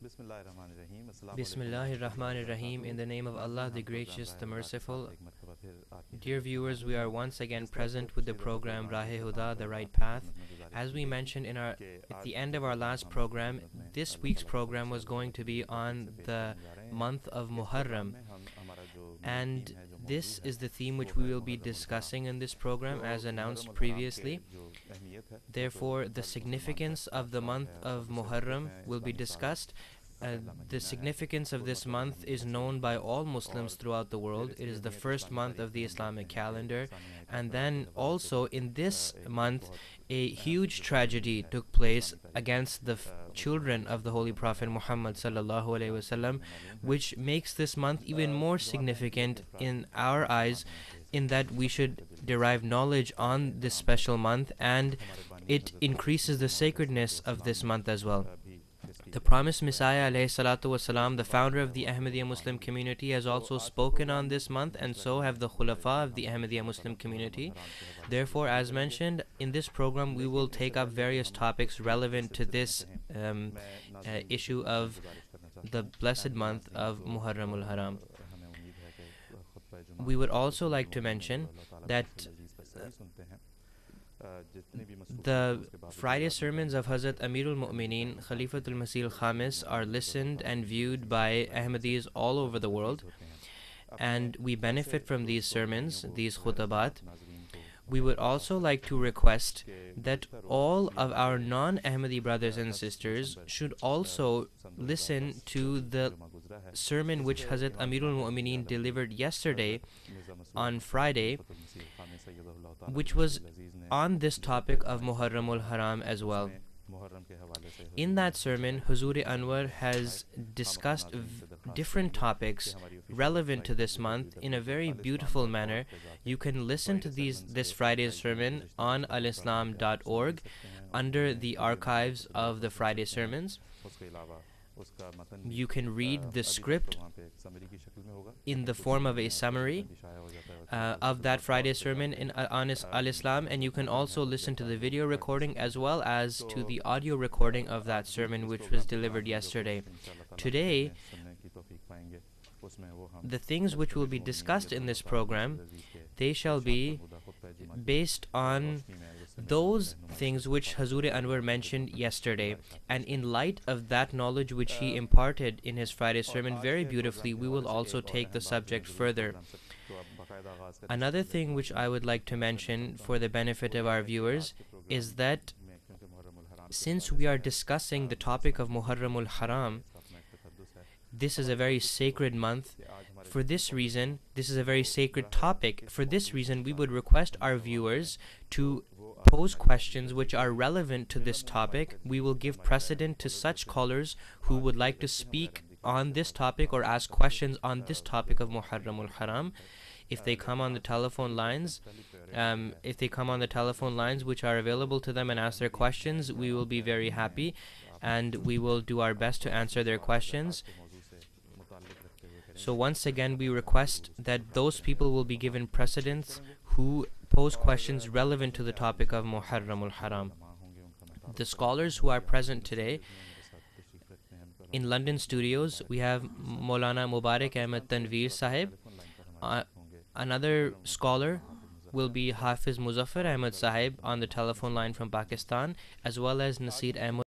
Bismillahir Rahmanir Rahim. In the name of Allah, the Gracious, the Merciful. Dear viewers, we are once again present with the program Rahe Huda, the Right Path. As we mentioned at the end of our last program, this week's program was going to be on the month of Muharram. And this is the theme which we will be discussing in this program as announced previously. Therefore, the significance of the month of Muharram will be discussed. The significance of this month is known by all Muslims throughout the world. It is the first month of the Islamic calendar. And then also in this month, a huge tragedy took place against the children of the Holy Prophet Muhammad sallallahu alaihi wasallam, which makes this month even more significant in our eyes, in that we should derive knowledge on this special month, and it increases the sacredness of this month as well. The promised Messiah alayhi salatu wasalam, the founder of the Ahmadiyya Muslim community, has also spoken on this month, and so have the Khulafa of the Ahmadiyya Muslim community. Therefore, as mentioned, in this program we will take up various topics relevant to this issue of the blessed month of Muharramul Haram. We would also like to mention that the Friday sermons of Hazrat Amirul Mu'mineen Khalifatul Masih al-Khamis are listened and viewed by Ahmadis all over the world, and we benefit from these sermons, these khutabat. We would also like to request that all of our non-Ahmadi brothers and sisters should also listen to the sermon which Hazrat Amirul Mu'mineen delivered yesterday on Friday, which was on this topic of Muharramul Haram as well. In that sermon, Huzur Anwar has discussed different topics relevant to this month in a very beautiful manner. You can listen to this Friday's sermon on alislam.org under the archives of the Friday sermons. You can read the script in the form of a summary of that Friday sermon on Al-Islam, and you can also listen to the video recording as well as to the audio recording of that sermon which was delivered yesterday. Today, the things which will be discussed in this program, they shall be based on those things which Hazur Anwar mentioned yesterday, and in light of that knowledge which he imparted in his Friday sermon very beautifully, we will also take the subject further. Another thing which I would like to mention for the benefit of our viewers is that since we are discussing the topic of Muharramul Haram, this is a very sacred month. For this reason, this is a very sacred topic. For this reason, we would request our viewers to pose questions which are relevant to this topic. We will give precedent to such callers who would like to speak on this topic or ask questions on this topic of Muharramul Haram. If they come on the telephone lines, which are available to them, and ask their questions, we will be very happy, and we will do our best to answer their questions. So once again, we request that those people will be given precedence who pose questions relevant to the topic of Muharramul Haram. The scholars who are present today in London studios, we have Maulana Mubarak Ahmed Tanveer Sahib. Another scholar will be Hafiz Muzaffar Ahmed Sahib on the telephone line from Pakistan, as well as Nasir Ahmed